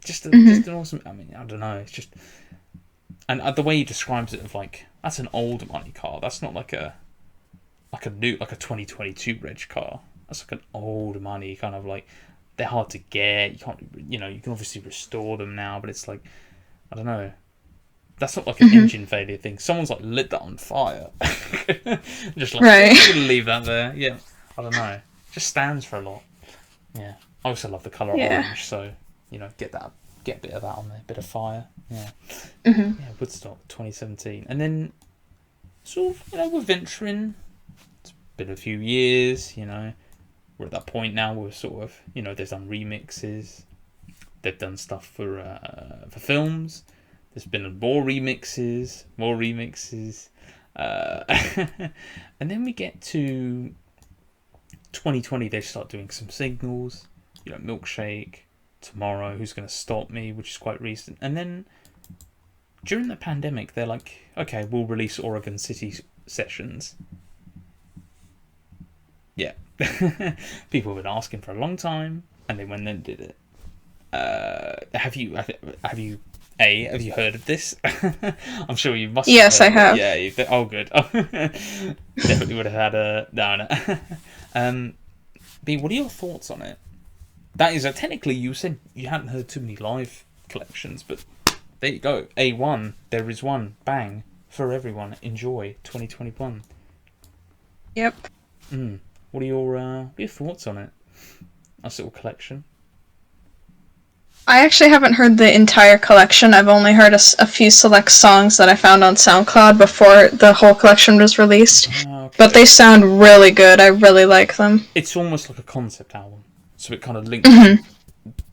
Just an awesome. I mean, I don't know. It's just, and the way he describes it of like that's an old money car. That's not like a new 2022 reg car. That's like an old money kind of like they're hard to get. You can't, you can obviously restore them now, but it's like I don't know. That's not like an engine failure thing. Someone's like lit that on fire. Just like I'm gonna leave that there. Yeah, I don't know. Just stands for a lot. Yeah, I also love the color orange. So get a bit of that on there, bit of fire. Yeah, yeah. Woodstock 2017, and then sort of we're venturing. Been a few years, we're at that point now where we're sort of, they've done remixes, they've done stuff for films, there's been more remixes, and then we get to 2020, they start doing some singles, Milkshake, Tomorrow, Who's Gonna Stop Me, which is quite recent, and then during the pandemic, they're like, okay, we'll release Oregon City sessions. Yeah, people have been asking for a long time, and they went and did it. Have you heard of this? I'm sure you must. Yes, I have. Yeah. Oh, good. Definitely would have had a no. B, what are your thoughts on it? That is technically you said you hadn't heard too many live collections, but there you go. A1, there is one. Bang for everyone. Enjoy 2021. Yep. What are your thoughts on it? Nice little collection. I actually haven't heard the entire collection. I've only heard a few select songs that I found on SoundCloud before the whole collection was released. Okay. But they sound really good. I really like them. It's almost like a concept album. So it kind of links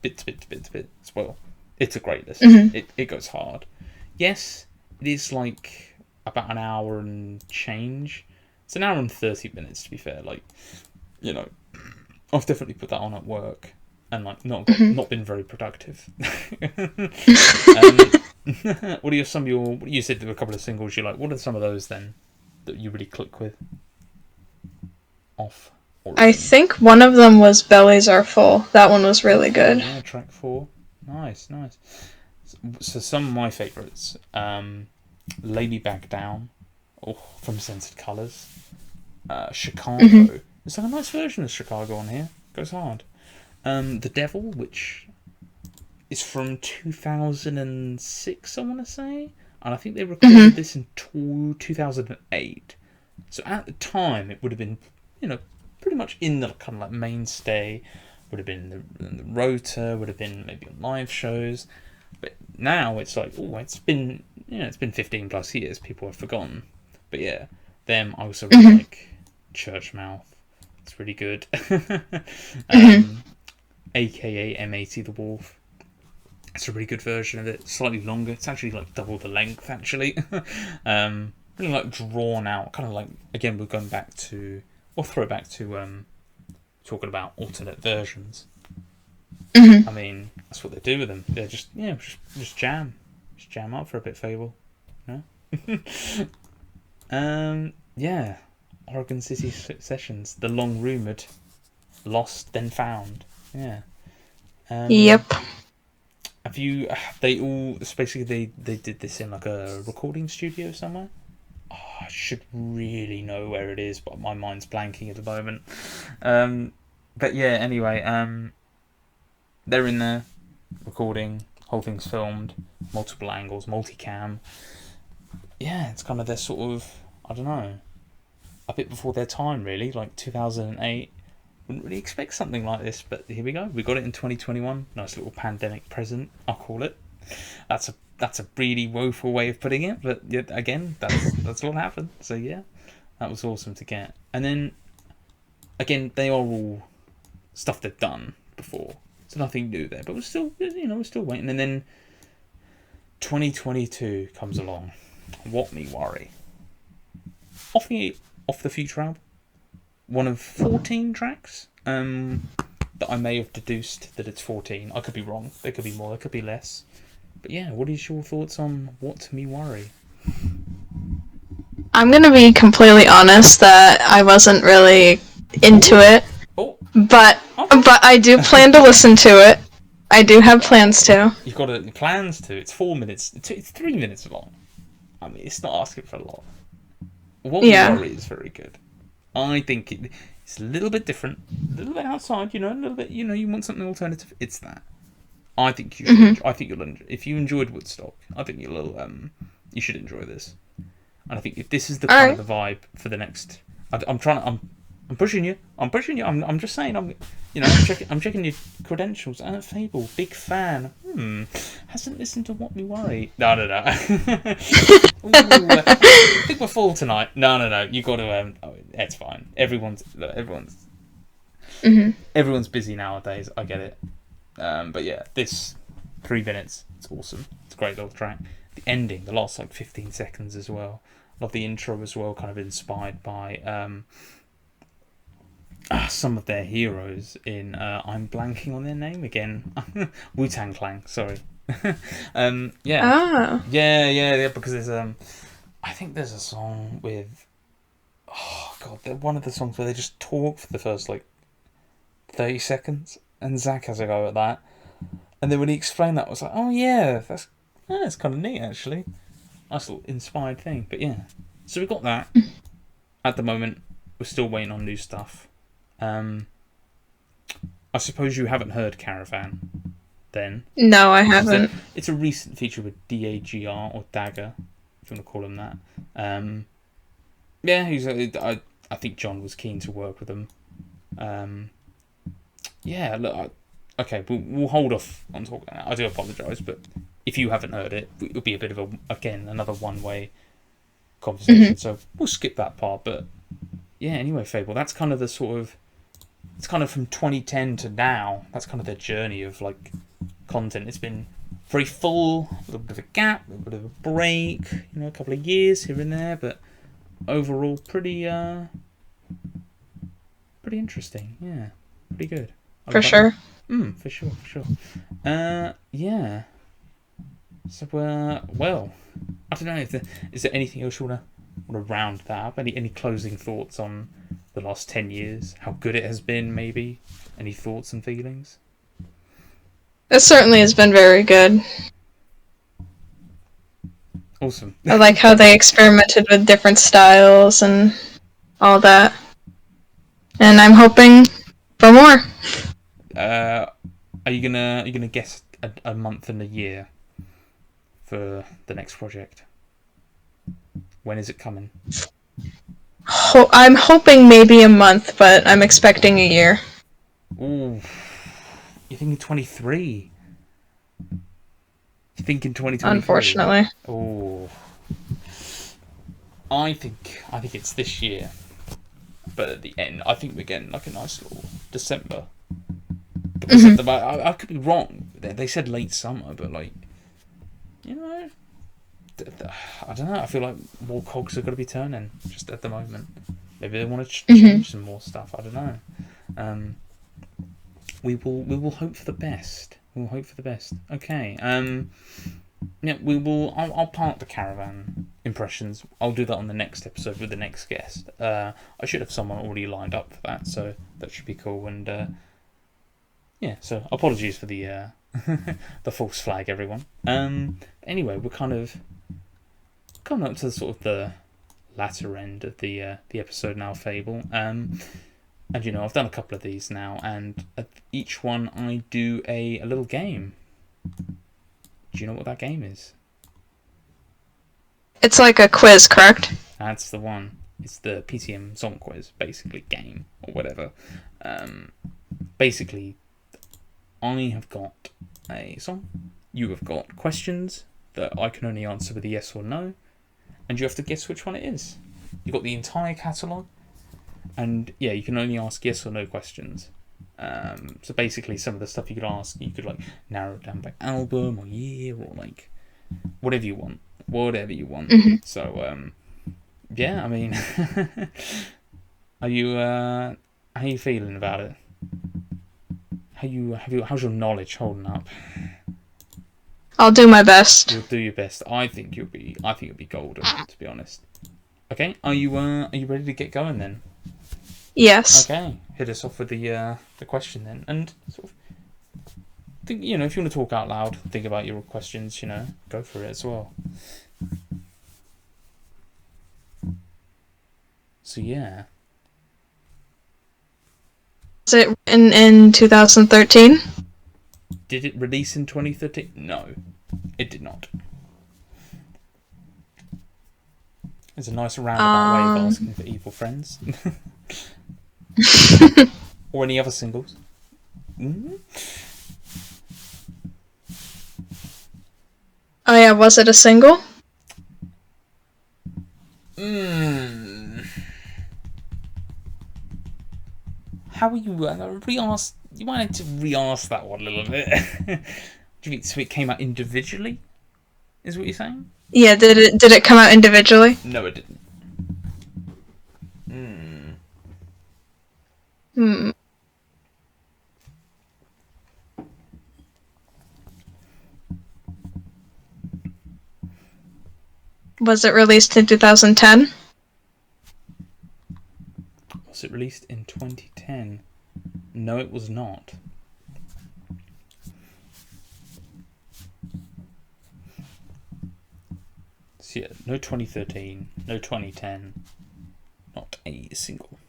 bit to bit as well. It's a great listen. It goes hard. Yes, it is like about an hour and change. It's an hour and 30 minutes, to be fair. Like, I've definitely put that on at work. and like not Mm-hmm. not been very productive. What are some of your? You said there were a couple of singles you like. What are some of those then that you really click with? Off I Origin. think one of them was Bellies Are Full. That one was really Okay, good. yeah, track 4. Nice, nice. So some of my favourites. Lay Me Back Down, from Censored Colours. Mm-hmm. Chicago. There's like a nice version of Chicago on here. Goes hard. The Devil, which is from 2006, I want to say. And I think they recorded Mm-hmm. this in 2008. So at the time, it would have been, pretty much in the kind of like mainstay. Would have been in the Rota, would have been maybe on live shows. But now it's like, it's been 15 plus years. People have forgotten. But yeah, them I also really Mm-hmm. like. Church Mouth. It's really good. Mm-hmm. AKA M80 the Wolf. It's a really good version of it. Slightly longer. It's actually like double the length, actually. Really like drawn out. Kind of like, again, we're going back to, or throw back to talking about alternate versions. Mm-hmm. I mean, that's what they do with them. They're just jam. Just jam up for a bit, Fable. You know? Yeah. Oregon City Sessions. The long rumoured. Lost, then found. Yeah. Um, Yep. have you? They all. Basically, they did this in like a recording studio somewhere. Oh, I should really know where it is, but my mind's blanking at the moment. Um, but yeah. Anyway, they're in there recording. Whole thing's filmed, multiple angles, multicam. Yeah, it's kind of their sort of. I don't know. A bit before their time, really, like 2008. Wouldn't really expect something like this, but here we go. We got it in 2021. Nice little pandemic present, I'll call it. That's a really woeful way of putting it, but yet again, that's what happened. So yeah, that was awesome to get. And then again, they are all stuff they've done before, so nothing new there. But we're still waiting. And then 2022 comes along. What me worry? Off the Future album, one of 14 tracks. That I may have deduced that it's 14. I could be wrong. There could be more. There could be less. But yeah, what is your thoughts on What Me Worry? I'm gonna be completely honest that I wasn't really into Oh, it, oh, but okay. I do plan to listen to it. I do have plans to. You've got plans to. It's 4 minutes. It's 3 minutes long. I mean, it's not asking for a lot. What Me Yeah. Worry is very good. I think it's a little bit different, a little bit outside. A little bit. You want something alternative. It's that. I think you should. Mm-hmm. I think you'll. If you enjoyed Woodstock, I think you should enjoy this. And I think if this is the All kind right. of the vibe for the next, I'm pushing you. I'm pushing you. I'm just saying. I'm checking your credentials. Fable, big fan. Hasn't listened to What Me Worry. No. Ooh, I think we're full tonight. No. You got to. It's fine. Mm-hmm. Everyone's busy nowadays. I get it. But yeah, this 3 minutes. It's awesome. It's a great little track. The ending, the last like 15 seconds as well. Love the intro as well. Kind of inspired by some of their heroes in. I'm blanking on their name again. Wu-Tang Clan. Sorry. Yeah. Ah. Yeah. Because there's I think there's a song with. Oh god, they're one of the songs where they just talk for the first like 30 seconds, and Zach has a go at that. And then when he explained that, I was like, oh yeah, that's kind of neat actually. Nice little inspired thing. But yeah, so we got that. At the moment, we're still waiting on new stuff. I suppose you haven't heard Caravan, then, No, I because haven't. it's a recent feature with DAGR or Dagger, if you want to call him that. Yeah, I think John was keen to work with him. Yeah, look, okay, we'll hold off on talking. I do apologise, but if you haven't heard it, it'll be a bit of another one-way conversation. Mm-hmm. So we'll skip that part. But yeah, anyway, Fable. That's kind of the sort of. It's kind of from 2010 to now. That's kind of their journey of like content. It's been very full, a little bit of a gap, a little bit of a break. A couple of years here and there, but overall pretty interesting. Yeah, pretty good. For sure. For sure, for sure. Yeah. So, well, I don't know. Is there anything else you wanna round that up? Any closing thoughts on the last 10 years? How good it has been, maybe? Any thoughts and feelings? It certainly has been very good. Awesome. I like how they experimented with different styles and all that. And I'm hoping for more. Are you gonna guess a month and a year for the next project? When is it coming? I'm hoping maybe a month, but I'm expecting a year. Ooh, you're thinking 23. You're thinking 2023. Unfortunately. Oh, I think it's this year. But at the end, I think we're getting like a nice little December. Because at the I could be wrong. They said late summer, but like, you know, I don't know. I feel like more cogs are going to be turning just at the moment. Maybe they want to change some more stuff. I don't know. We will hope for the best. We'll hope for the best. Okay. Yeah, we will. I'll park the caravan impressions. I'll do that on the next episode with the next guest. I should have someone already lined up for that, so that should be cool. And yeah, so apologies for the the false flag, everyone. Anyway, we're kind of coming up to sort of the latter end of the episode now, Fable. And you know, I've done a couple of these now, and at each one I do a little game. Do you know what that game is? It's like a quiz, correct? That's the one. It's the PTM song quiz, basically, game, or whatever. Basically, I have got a song. You have got questions that I can only answer with a yes or no, and you have to guess which one it is. You've got the entire catalogue, and yeah, you can only ask yes or no questions. So basically, some of the stuff you could ask, you could like narrow it down by album or year or like whatever you want. So yeah, I mean, are you how are you feeling about it? How's your knowledge holding up? I'll do my best. You'll do your best. I think you'll be golden, to be honest. Okay, are you ready to get going then? Yes. Okay, hit us off with the question then, and sort of think, you know, if you want to talk out loud, think about your questions, you know, go for it as well. So yeah. Was it in 2013? Did it release in 2013? No, it did not. It's a nice roundabout way of asking for Evil Friends. Or any other singles. Mm-hmm. Oh yeah, was it a single? How are you re-ask? You might need to re-ask that one a little bit. Do you think so? It came out individually? Is what you're saying? Yeah. Did it come out individually? No, it didn't. Was it released in 2010? Was it released in 2010? No, it was not. So yeah, no 2013, no 2010, not a single.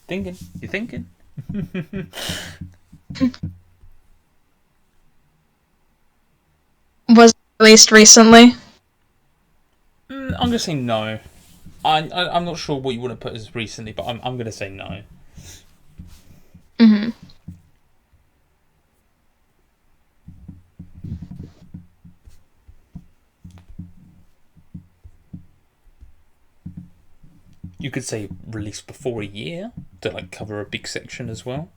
Thinking? You thinking? Was it released recently? I'm gonna say no. I'm not sure what you want to put as recently, but I'm gonna say no. You could say released before a year to like cover a big section as well.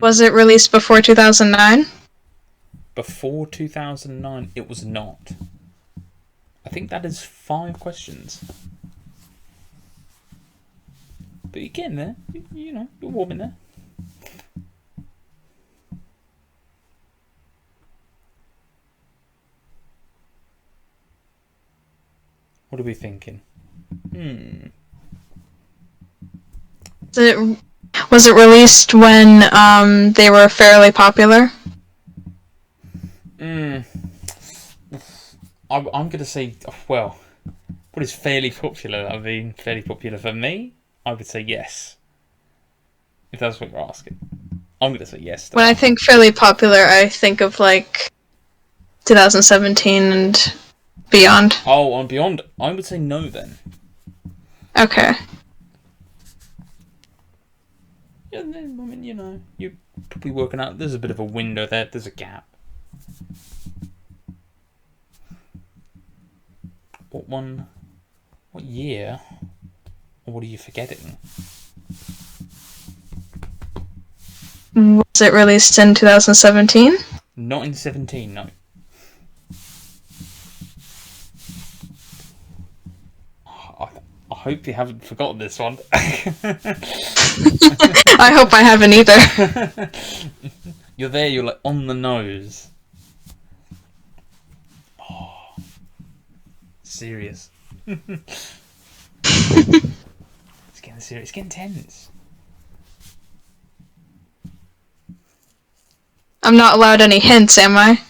Was it released before 2009? Before 2009, it was not. I think that is 5 questions. But you're getting there. You know, you're warming there. What are we thinking? Was it released when they were fairly popular? I'm going to say, well, what is fairly popular? I mean, fairly popular for me? I would say yes. If that's what you're asking. I'm going to say yes. When I think fairly popular, I think of like 2017 and beyond. Oh, on beyond, I would say no then. Okay. Yeah, I mean, you know, you're probably working out. There's a bit of a window there. There's a gap. What year? Or what are you forgetting? Was it released in 2017? Not in 17, no. I hope you haven't forgotten this one. I hope I haven't either. You're there, you're like on the nose. Oh, serious. It's getting serious. It's getting tense. I'm not allowed any hints, am I?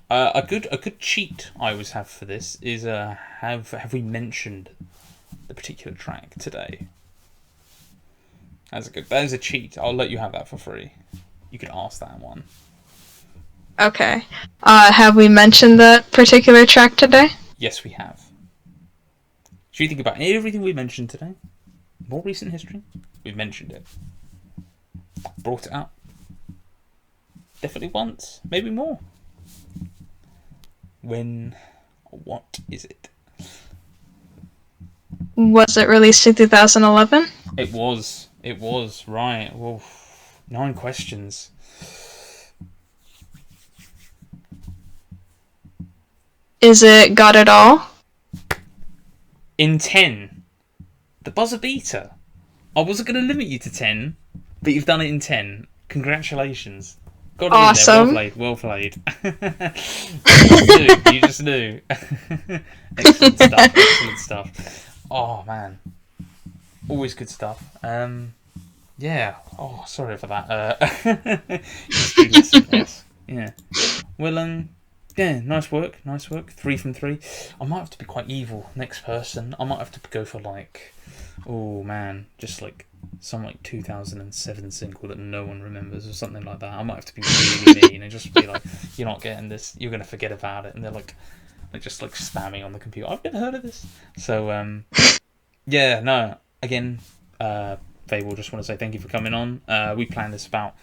A good cheat I always have for this is have we mentioned the particular track today? That is a cheat. I'll let you have that for free. You could ask that one. Okay. Have we mentioned that particular track today? Yes, we have. Should you think about everything we mentioned today? More recent history? We've mentioned it. Brought it up. Definitely once. Maybe more. When or what is it? Was it released in 2011? It was, right. Well, 9 questions. Is it Got It All? In 10. The buzzer beater. I wasn't going to limit you to 10, but you've done it in 10. Congratulations. Got it Awesome. In there. Well played. You just knew. Excellent stuff. Oh, man. Always good stuff. Yeah. Oh, sorry for that. Yes. Yeah. Well, yeah, nice work. 3 from 3. I might have to be quite evil next person. I might have to go for like, oh man, just like some like 2007 single that no one remembers or something like that. I might have to be really mean and just be like, you're not getting this. You're gonna forget about it. And they're like just like spamming on the computer. I've never heard of this. So yeah, no. Again, Fable, just want to say thank you for coming on. We planned this about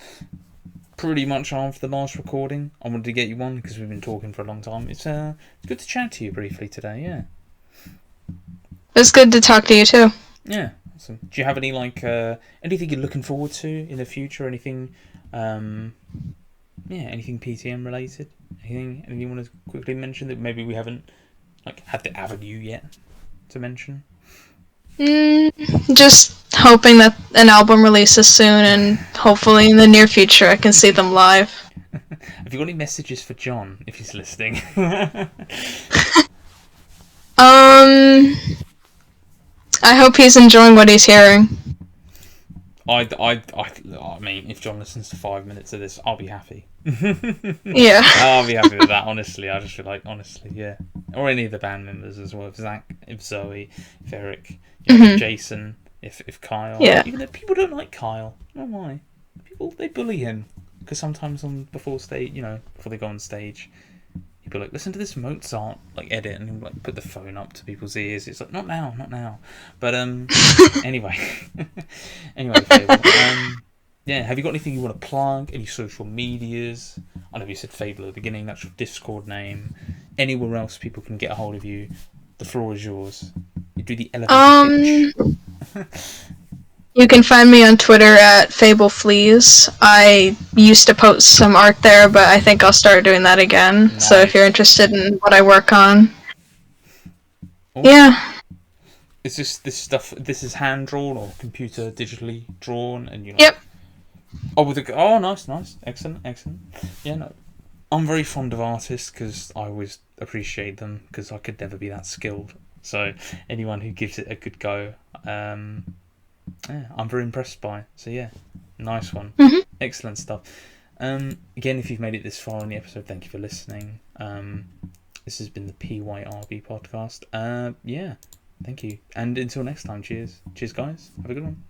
pretty much after the last recording. I wanted to get you on because we've been talking for a long time. It's good to chat to you briefly today. Yeah, it's good to talk to you too. Yeah, awesome. Do you have any like anything you're looking forward to in the future? Anything, anything PTM related? Anything you want to quickly mention that maybe we haven't like had the avenue yet to mention? Just hoping that an album releases soon, and hopefully in the near future I can see them live. Have you got any messages for John if he's listening? I hope he's enjoying what he's hearing. I mean, if John listens to 5 minutes of this, I'll be happy. Yeah. I'll be happy with that, honestly. I just feel like, honestly, yeah. Or any of the band members as well. If Zach, if Zoe, if Eric, if Jason, if Kyle. Yeah. Even though people don't like Kyle. I don't know why. People, they bully him. Because sometimes before they go on stage, he'd be like, listen to this Mozart edit, and he'll like put the phone up to people's ears. It's like, not now. But anyway. Fable. Yeah, have you got anything you want to plug? Any social medias? I know you said Fable at the beginning, that's your Discord name. Anywhere else people can get a hold of you, the floor is yours. You do the elevator pitch. You can find me on Twitter at FableFleas. I used to post some art there, but I think I'll start doing that again. Nice. So if you're interested in what I work on, Awesome. yeah. Is this stuff? This is hand drawn or computer digitally drawn, and you know. Yep. Oh, with a nice, excellent. Yeah, no, I'm very fond of artists because I always appreciate them because I could never be that skilled. So anyone who gives it a good go, yeah, I'm very impressed by. So yeah, nice one, Mm-hmm. excellent stuff. Again, if you've made it this far in the episode, thank you for listening. This has been the PYRB podcast. Yeah, thank you, and until next time, cheers, guys. Have a good one.